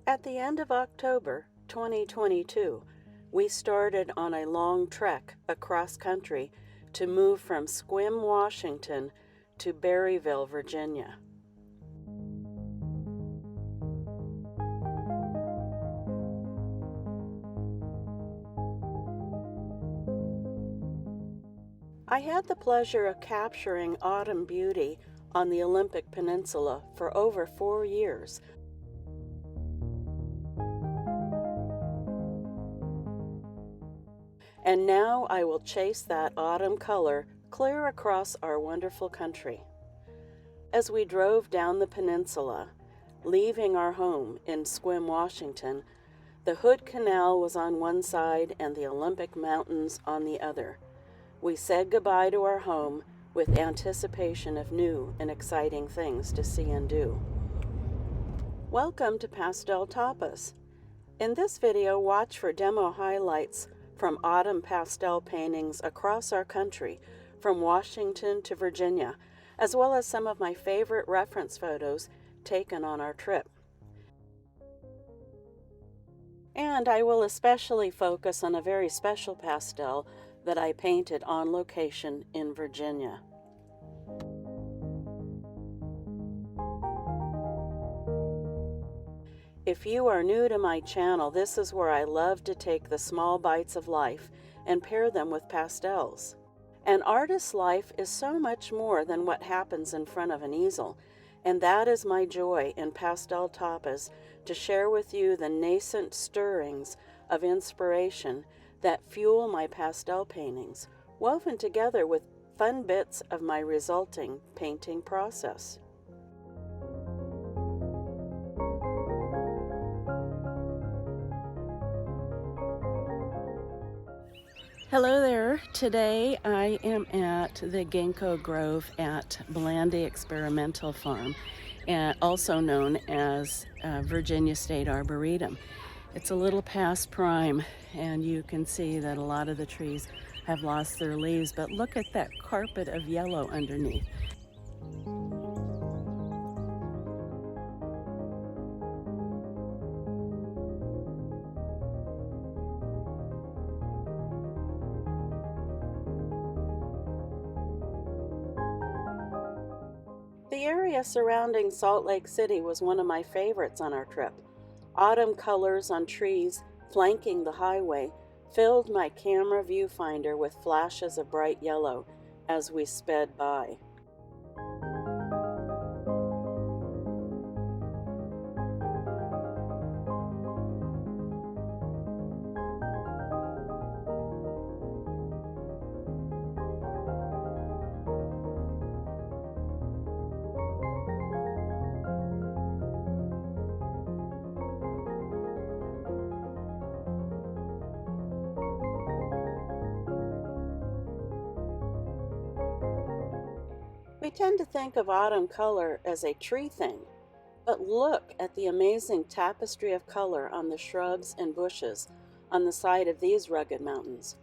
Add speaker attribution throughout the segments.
Speaker 1: At the end of October 2022, we started on a long trek across country to move from Sequim, Washington to Berryville, Virginia. I had the pleasure of capturing autumn beauty on the Olympic Peninsula for over 4 years. And now I will chase that autumn color clear across our wonderful country. As we drove down the peninsula, leaving our home in Sequim, Washington, the Hood Canal was on one side and the Olympic Mountains on the other. We said goodbye to our home with anticipation of new and exciting things to see and do. Welcome to Pastel Tapas. In this video, watch for demo highlights from autumn pastel paintings across our country, from Washington to Virginia, as well as some of my favorite reference photos taken on our trip. And I will especially focus on a very special pastel that I painted on location in Virginia. If you are new to my channel, this is where I love to take the small bites of life and pair them with pastels. An artist's life is so much more than what happens in front of an easel, and that is my joy in Pastel Tapas, to share with you the nascent stirrings of inspiration that fuel my pastel paintings, woven together with fun bits of my resulting painting process. Hello there. Today I am at the Ginkgo Grove at Blandy Experimental Farm, also known as VA State Arboretum. It's a little past prime, and you can see that a lot of the trees have lost their leaves, but look at that carpet of yellow underneath. The area surrounding Salt Lake City was one of my favorites on our trip. Autumn colors on trees flanking the highway filled my camera viewfinder with flashes of bright yellow as we sped by. We tend to think of autumn color as a tree thing, but look at the amazing tapestry of color on the shrubs and bushes on the side of these rugged mountains.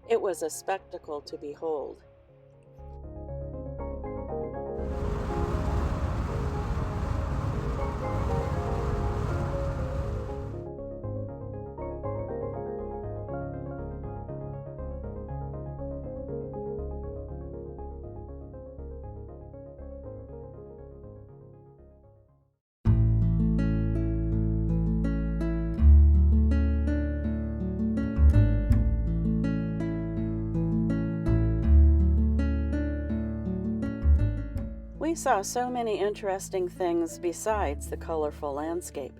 Speaker 1: It was a spectacle to behold. We saw so many interesting things besides the colorful landscape.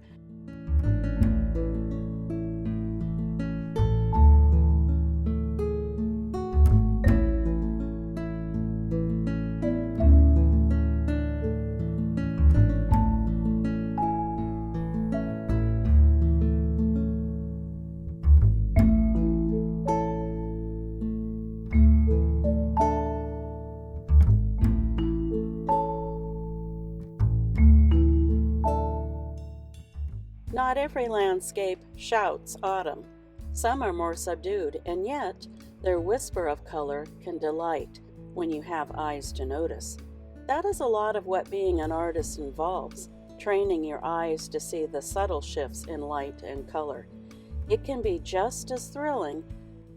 Speaker 1: Not every landscape shouts autumn. Some are more subdued, and yet their whisper of color can delight when you have eyes to notice. That is a lot of what being an artist involves. training your eyes to see the subtle shifts in light and color. It can be just as thrilling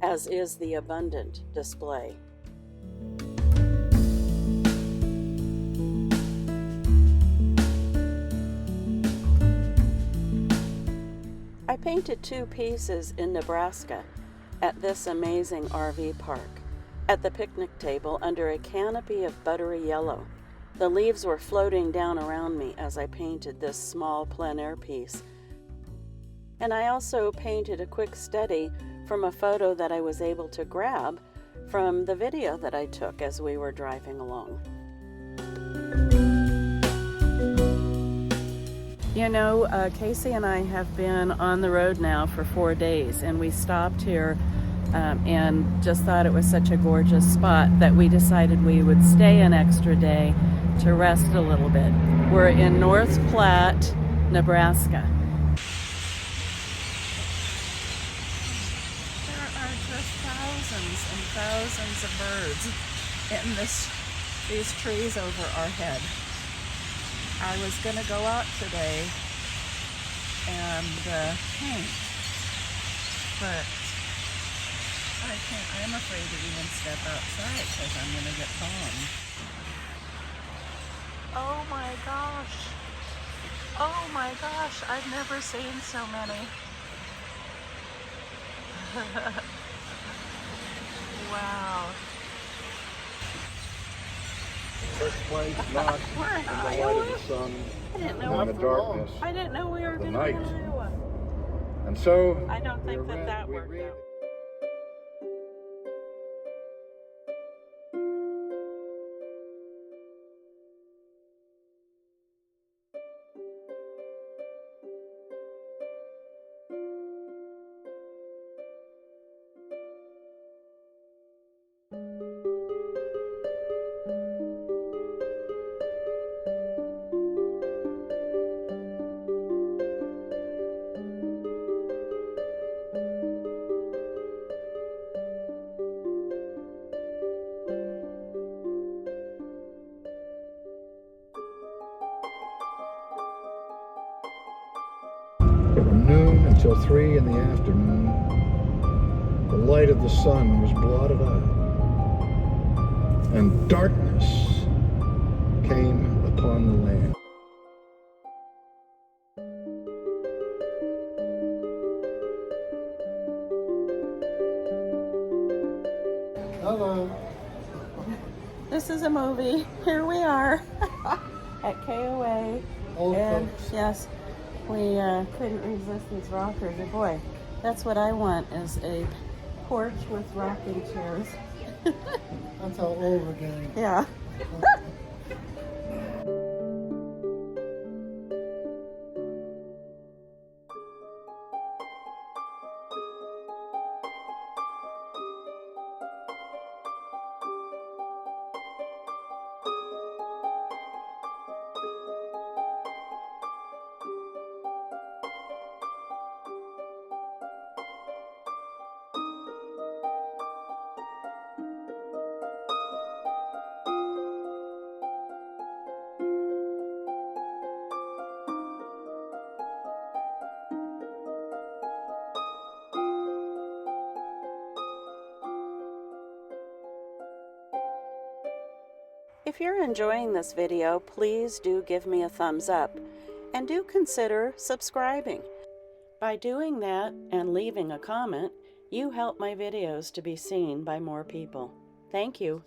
Speaker 1: as is the abundant display. I painted 2 pieces in Nebraska at this amazing RV park. At the picnic table under a canopy of buttery yellow. The leaves were floating down around me as I painted this small plein air piece. And I also painted a quick study from a photo that I was able to grab from the video that I took as we were driving along. You know, Casey and I have been on the road now for 4 days, and we stopped here and just thought it was such a gorgeous spot that we decided we would stay an extra day to rest a little bit. We're in North Platte, Nebraska. There are just thousands and thousands of birds in these trees over our head. I was going to go out today and paint, but I can't. I'm afraid to even step outside because I'm going to get bombed. Oh my gosh. Oh my gosh. I've never seen so many. Wow.
Speaker 2: First place, not
Speaker 1: We're in
Speaker 2: in the light
Speaker 1: Iowa?
Speaker 2: of the sun,
Speaker 1: I didn't know.
Speaker 2: and the darkness.
Speaker 1: I didn't know we were
Speaker 2: The
Speaker 1: going to be in
Speaker 2: night.
Speaker 1: Iowa.
Speaker 2: And so,
Speaker 1: I don't think
Speaker 2: we
Speaker 1: that
Speaker 2: read-
Speaker 1: worked
Speaker 2: we read-
Speaker 1: out.
Speaker 2: From noon until 3 in the afternoon, the light of the sun was blotted out, and darkness came upon the land. Hello.
Speaker 1: This is a movie. Here we are at KOA.
Speaker 2: Old
Speaker 1: And
Speaker 2: folks.
Speaker 1: yes, we couldn't resist these rockers. And boy, that's what I want, is a porch with rocking chairs.
Speaker 2: That's all over again.
Speaker 1: Yeah. If you're enjoying this video, please do give me a thumbs up and do consider subscribing. By doing that and leaving a comment, you help my videos to be seen by more people. Thank you.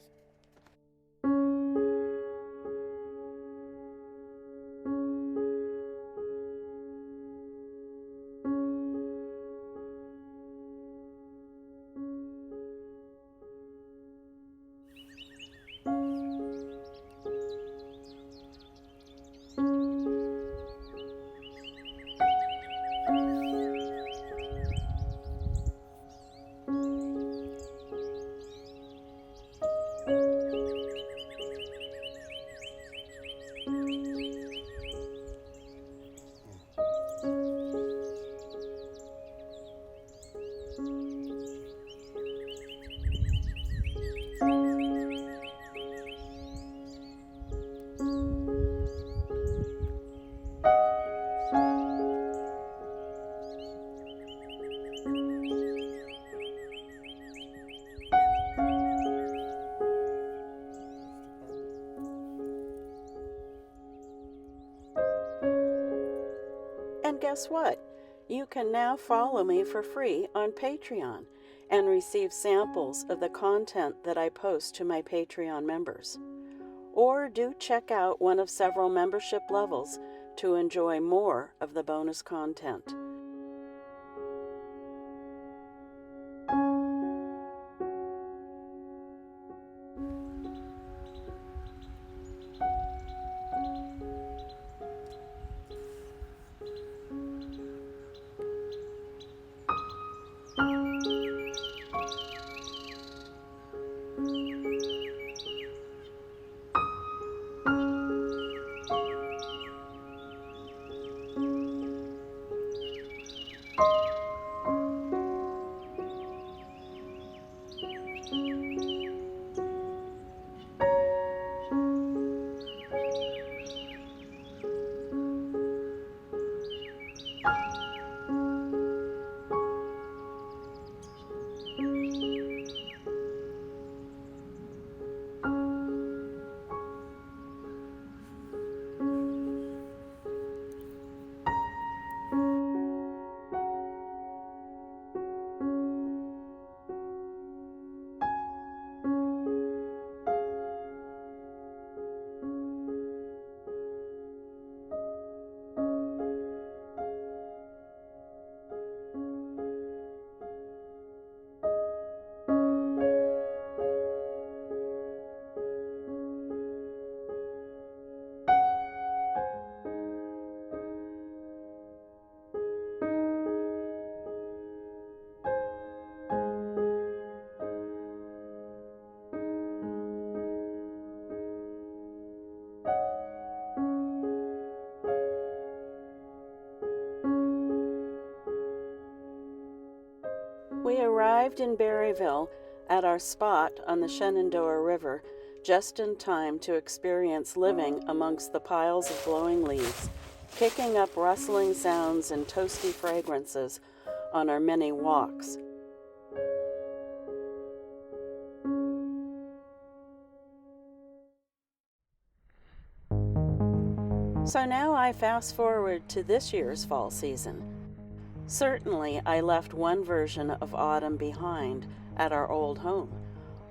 Speaker 1: And guess what? You can now follow me for free on Patreon and receive samples of the content that I post to my Patreon members. Or do check out one of several membership levels to enjoy more of the bonus content. We arrived in Berryville at our spot on the Shenandoah River just in time to experience living amongst the piles of blowing leaves, kicking up rustling sounds and toasty fragrances on our many walks. So now I fast forward to this year's fall season. Certainly, I left one version of autumn behind at our old home,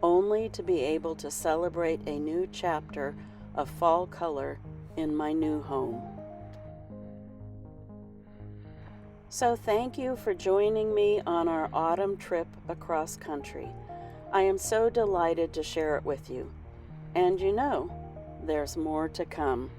Speaker 1: only to be able to celebrate a new chapter of fall color in my new home. So thank you for joining me on our autumn trip across country. I am so delighted to share it with you. And you know, there's more to come.